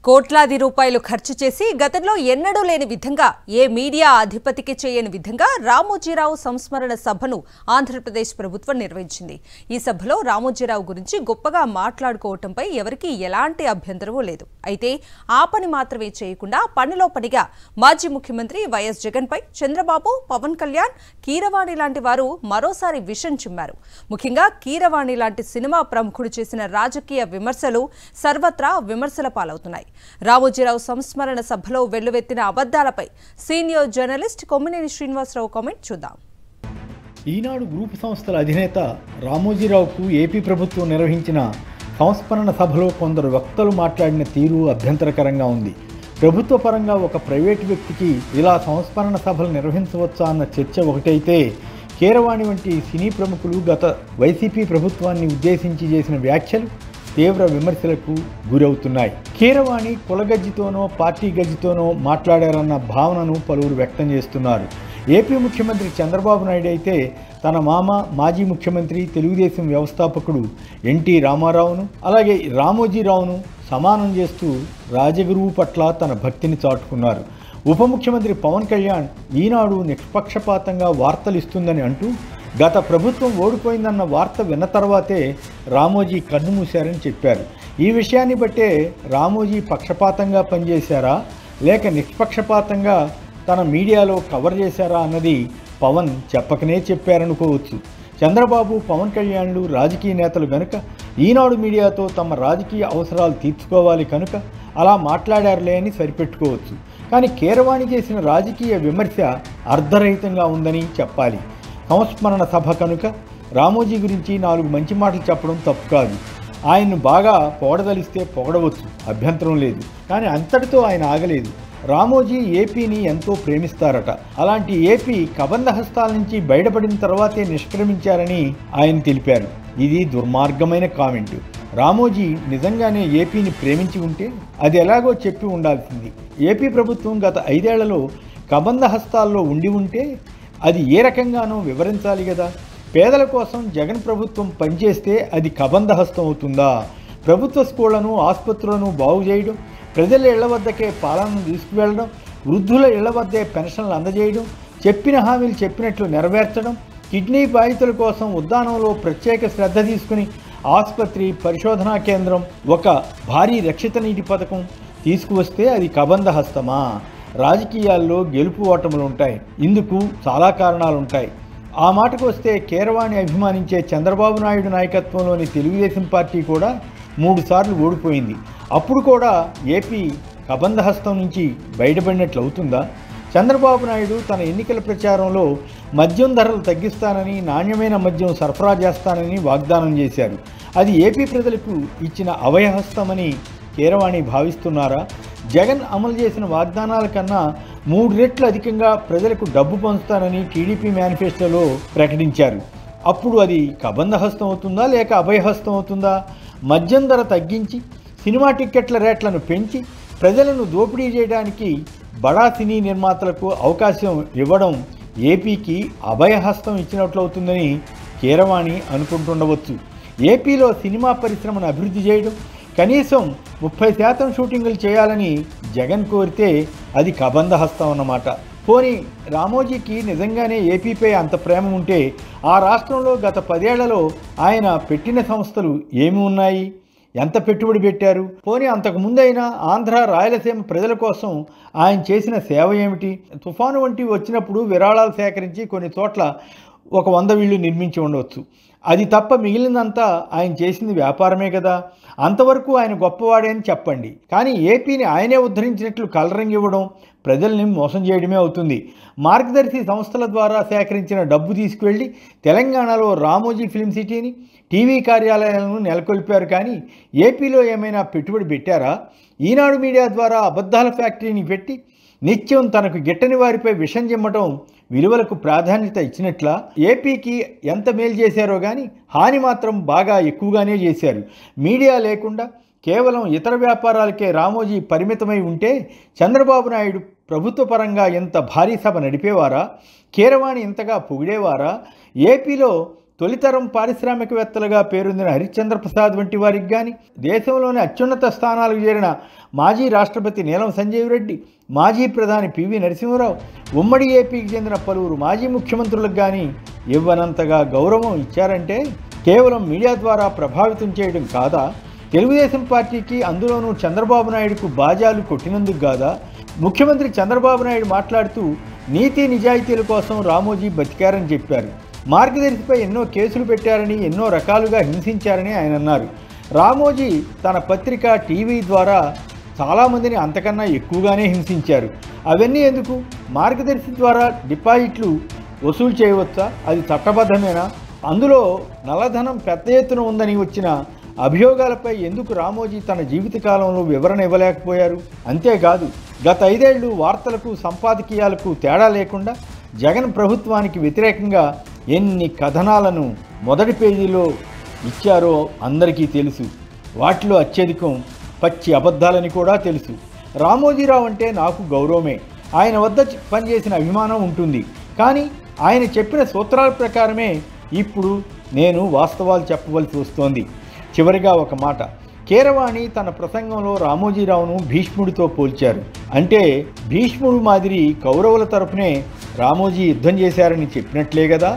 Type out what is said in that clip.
కోట్లాది రూపాయలు ఖర్చు చేసి గతంలో ఎన్నడూ లేని విధంగా ఏ మీడియా అధిపతికి చేయని విధంగా రామోజీరావు సంస్మరణ సభను ఆంధ్రప్రదేశ్ ప్రభుత్వం నిర్వహించింది. ఈ సభలో రామోజీరావు గురించి గొప్పగా మాట్లాడుకోవటంపై ఎవరికీ ఎలాంటి అభ్యంతరమూ లేదు. అయితే ఆ పని మాత్రమే చేయకుండా పనిలో పనిగా మాజీ ముఖ్యమంత్రి వైఎస్ జగన్పై చంద్రబాబు, పవన్ కళ్యాణ్, కీరవాణి లాంటి వారు మరోసారి విషం చిమ్మారు. ముఖ్యంగా కీరవాణి లాంటి సినిమా ప్రముఖుడు చేసిన రాజకీయ విమర్శలు సర్వత్రా విమర్శల పాలవుతున్నాయి. రామోజీరావు సంస్మరణ సభలో వెల్లువెత్తిన అబద్ధాలపై senior journalist Kommineni Srinivasa Rao comment చూద్దాం. ఈనాడు గ్రూప్ సంస్థల అధినేత రామోజీరావుకు ఏపీ ప్రభుత్వం నిర్వహించిన సంస్మరణ సభలో కొందరు వక్తలు మాట్లాడిన తీరు అభ్యంతరకరంగా ఉంది. ప్రభుత్వ పరంగా ఒక ప్రైవేటు వ్యక్తికి ఇలా సంస్మరణ సభలు నిర్వహించవచ్చా అన్న చర్చ ఒకటైతే, కీరవాణి వంటి సినీ ప్రముఖులు గత వైసీపీ ప్రభుత్వాన్ని ఉద్దేశించి చేసిన వ్యాఖ్యలు తీవ్ర విమర్శలకు గురవుతున్నాయి. కీరవాణి కులగజ్జితోనో పార్టీ గజ్జితోనో మాట్లాడారన్న భావనను పలువురు వ్యక్తం చేస్తున్నారు. ఏపీ ముఖ్యమంత్రి చంద్రబాబు నాయుడు అయితే తన మామ మాజీ ముఖ్యమంత్రి తెలుగుదేశం వ్యవస్థాపకుడు ఎన్టీ రామారావును అలాగే రామోజీరావును సమానం చేస్తూ రాజగురువు పట్ల తన భక్తిని చాటుకున్నారు. ఉప ముఖ్యమంత్రి పవన్ కళ్యాణ్ ఈనాడు నిష్పక్షపాతంగా వార్తలు ఇస్తుందని అంటూ గత ప్రభుత్వం ఓడిపోయిందన్న వార్త విన్న తర్వాతే రామోజీ కన్నుమూశారని చెప్పారు. ఈ విషయాన్ని బట్టే రామోజీ పక్షపాతంగా పనిచేశారా లేక నిష్పక్షపాతంగా తన మీడియాలో కవర్ చేశారా అన్నది పవన్ చెప్పకనే చెప్పారనుకోవచ్చు. చంద్రబాబు, పవన్ కళ్యాణ్లు రాజకీయ నేతలు గనుక ఈనాడు మీడియాతో తమ రాజకీయ అవసరాలు తీర్చుకోవాలి కనుక అలా మాట్లాడారులే అని సరిపెట్టుకోవచ్చు. కానీ కీరవాణి చేసిన రాజకీయ విమర్శ అర్ధరహితంగా ఉందని చెప్పాలి. సంస్మరణ సభ కనుక రామోజీ గురించి 4 మంచి మాటలు చెప్పడం తప్పు కాదు. ఆయన్ను బాగా పొగడదలిస్తే పొగడవచ్చు, అభ్యంతరం లేదు. కానీ అంతటితో ఆయన ఆగలేదు. రామోజీ ఏపీని ఎంతో ప్రేమిస్తారట. అలాంటి ఏపీ కబంధ హస్తాల నుంచి బయటపడిన తర్వాతే నిష్క్రమించారని ఆయన తెలిపారు. ఇది దుర్మార్గమైన కామెంట్. రామోజీ నిజంగానే ఏపీని ప్రేమించి ఉంటే అది ఎలాగో చెప్పి ఉండాల్సింది. ఏపీ ప్రభుత్వం గత 5 ఏళ్లలో కబంధ హస్తాల్లో ఉండి ఉంటే అది ఏ రకంగానూ వివరించాలి కదా. పేదల కోసం జగన్ ప్రభుత్వం పనిచేస్తే అది కబంధ హస్తం అవుతుందా? ప్రభుత్వ స్కూళ్లను, ఆసుపత్రులను బాగు చేయడం, ప్రజల ఇళ్ల వద్దకే పాలనను తీసుకువెళ్లడం, వృద్ధుల ఇళ్ల వద్దే పెన్షన్లు అందజేయడం, చెప్పిన హామీలు చెప్పినట్లు నెరవేర్చడం, కిడ్నీ బాధితుల కోసం ఉద్దానంలో ప్రత్యేక శ్రద్ధ తీసుకుని ఆసుపత్రి, పరిశోధనా కేంద్రం, ఒక భారీ రక్షిత నీటి పథకం తీసుకువస్తే అది కబంధ హస్తమా? రాజకీయాల్లో గెలుపు ఓటములు ఉంటాయి. ఇందుకు చాలా కారణాలుంటాయి. ఆ మాటకు వస్తే కీరవాణి అభిమానించే చంద్రబాబు నాయుడు నాయకత్వంలోని తెలుగుదేశం పార్టీ కూడా 3 సార్లు ఓడిపోయింది. అప్పుడు కూడా ఏపీ కబంధ హస్తం నుంచి బయటపడినట్లు అవుతుందా? చంద్రబాబు నాయుడు తన ఎన్నికల ప్రచారంలో మద్యం ధరలు తగ్గిస్తానని, నాణ్యమైన మద్యం సరఫరా చేస్తానని వాగ్దానం చేశారు. అది ఏపీ ప్రజలకు ఇచ్చిన అభయహస్తమని కీరవాణి భావిస్తున్నారా? జగన్ అమలు చేసిన వాగ్దానాల కన్నా 3 రెట్లు అధికంగా ప్రజలకు డబ్బు పంచుతానని టీడీపీ మేనిఫెస్టోలో ప్రకటించారు. అప్పుడు అది కబంధ హస్తం అవుతుందా లేక అభయహస్తం అవుతుందా? మద్యం ధర తగ్గించి, సినిమా టిక్కెట్ల రేట్లను పెంచి ప్రజలను దోపిడీ చేయడానికి బడా సినీ నిర్మాతలకు అవకాశం ఇవ్వడం ఏపీకి అభయహస్తం ఇచ్చినట్లవుతుందని కీరవాణి అనుకుంటుండవచ్చు. ఏపీలో సినిమా పరిశ్రమను అభివృద్ధి చేయడం, కనీసం 30% షూటింగులు చేయాలని జగన్ కోరితే అది కబంధ హస్తం అన్నమాట. పోనీ రామోజీకి నిజంగానే ఏపీపై అంత ప్రేమ ఉంటే ఆ రాష్ట్రంలో గత 10 ఏళ్లలో ఆయన పెట్టిన సంస్థలు ఏమి ఉన్నాయి? ఎంత పెట్టుబడి పెట్టారు? పోనీ అంతకుముందైనా ఆంధ్ర, రాయలసీమ ప్రజల కోసం ఆయన చేసిన సేవ ఏమిటి? తుఫాను వంటివి వచ్చినప్పుడు విరాళాలు సేకరించి కొన్ని చోట్ల ఒక 100 ఇళ్ళు నిర్మించి ఉండవచ్చు. అది తప్ప మిగిలినంతా ఆయన చేసింది వ్యాపారమే కదా. అంతవరకు ఆయన గొప్పవాడే అని చెప్పండి. కానీ ఏపీని ఆయనే ఉద్ధరించినట్లు కలరింగ్ ఇవ్వడం ప్రజల్ని మోసం చేయడమే అవుతుంది. మార్గదర్శి సంస్థల ద్వారా సేకరించిన డబ్బు తీసుకువెళ్ళి తెలంగాణలో రామోజీ ఫిల్మ్ సిటీని, టీవీ కార్యాలయాలను నెలకొల్పారు. కానీ ఏపీలో ఏమైనా పెట్టుబడి పెట్టారా? ఈనాడు మీడియా ద్వారా అబద్ధాల ఫ్యాక్టరీని పెట్టి నిత్యం తనకు గిట్టని వారిపై విషం చిమ్మటం విలువలకు ప్రాధాన్యత ఇచ్చినట్లా? ఏపీకి ఎంత మేలు చేశారో కానీ హాని మాత్రం బాగా ఎక్కువగానే చేశారు. మీడియా లేకుండా కేవలం ఇతర వ్యాపారాలకే రామోజీ పరిమితమై ఉంటే చంద్రబాబు నాయుడు ప్రభుత్వ పరంగా ఎంత భారీ సభ నడిపేవారా? కీరవాణి ఇంతగా పొగిడేవారా? ఏపీలో తొలితరం పారిశ్రామికవేత్తలుగా పేరొందిన హరిశ్చంద్ర ప్రసాద్ వంటి వారికి కానీ, దేశంలోని అత్యున్నత స్థానాలకు చేరిన మాజీ రాష్ట్రపతి నీలం సంజీవ్ రెడ్డి, మాజీ ప్రధాని పివి నరసింహరావు, ఉమ్మడి ఏపీకి చెందిన పలువురు మాజీ ముఖ్యమంత్రులకు కానీ ఇవ్వనంతగా గౌరవం ఇచ్చారంటే కేవలం మీడియా ద్వారా ప్రభావితం చేయడం కాదా? తెలుగుదేశం పార్టీకి, అందులోనూ చంద్రబాబు నాయుడుకు బాజాలు కొట్టినందుకు కాదా? ముఖ్యమంత్రి చంద్రబాబు నాయుడు మాట్లాడుతూ నీతి నిజాయితీల కోసం రామోజీ బతికారని చెప్పారు. మార్గదర్శిపై ఎన్నో కేసులు పెట్టారని, ఎన్నో రకాలుగా హింసించారని ఆయన అన్నారు. రామోజీ తన పత్రిక, టీవీ ద్వారా చాలామందిని అంతకన్నా ఎక్కువగానే హింసించారు. అవన్నీ ఎందుకు? మార్గదర్శి ద్వారా డిపాజిట్లు వసూలు చేయవచ్చా? అది చట్టబద్ధమేనా? అందులో నల్లధనం పెద్ద ఎత్తున ఉందని వచ్చిన అభియోగాలపై ఎందుకు రామోజీ తన జీవితకాలంలో వివరణ ఇవ్వలేకపోయారు? అంతేకాదు, గత 5 ఏళ్లు వార్తలకు, సంపాదకీయాలకు తేడా లేకుండా జగన్ ప్రభుత్వానికి వ్యతిరేకంగా ఎన్ని కథనాలను మొదటి పేజీలో ఇచ్చారో అందరికీ తెలుసు. వాటిలో అత్యధికం పచ్చి అబద్ధాలని కూడా తెలుసు. రామోజీరావు అంటే నాకు గౌరవమే, ఆయన వద్ద పనిచేసిన అభిమానం ఉంటుంది. కానీ ఆయన చెప్పిన సూత్రాల ప్రకారమే ఇప్పుడు నేను వాస్తవాలు చెప్పవలసి వస్తోంది. చివరిగా ఒక మాట, కీరవాణి తన ప్రసంగంలో రామోజీరావును భీష్ముడితో పోల్చారు. అంటే భీష్ముడు మాదిరి కౌరవుల తరపునే రామోజీ యుద్ధం చేశారని చెప్పినట్లే కదా.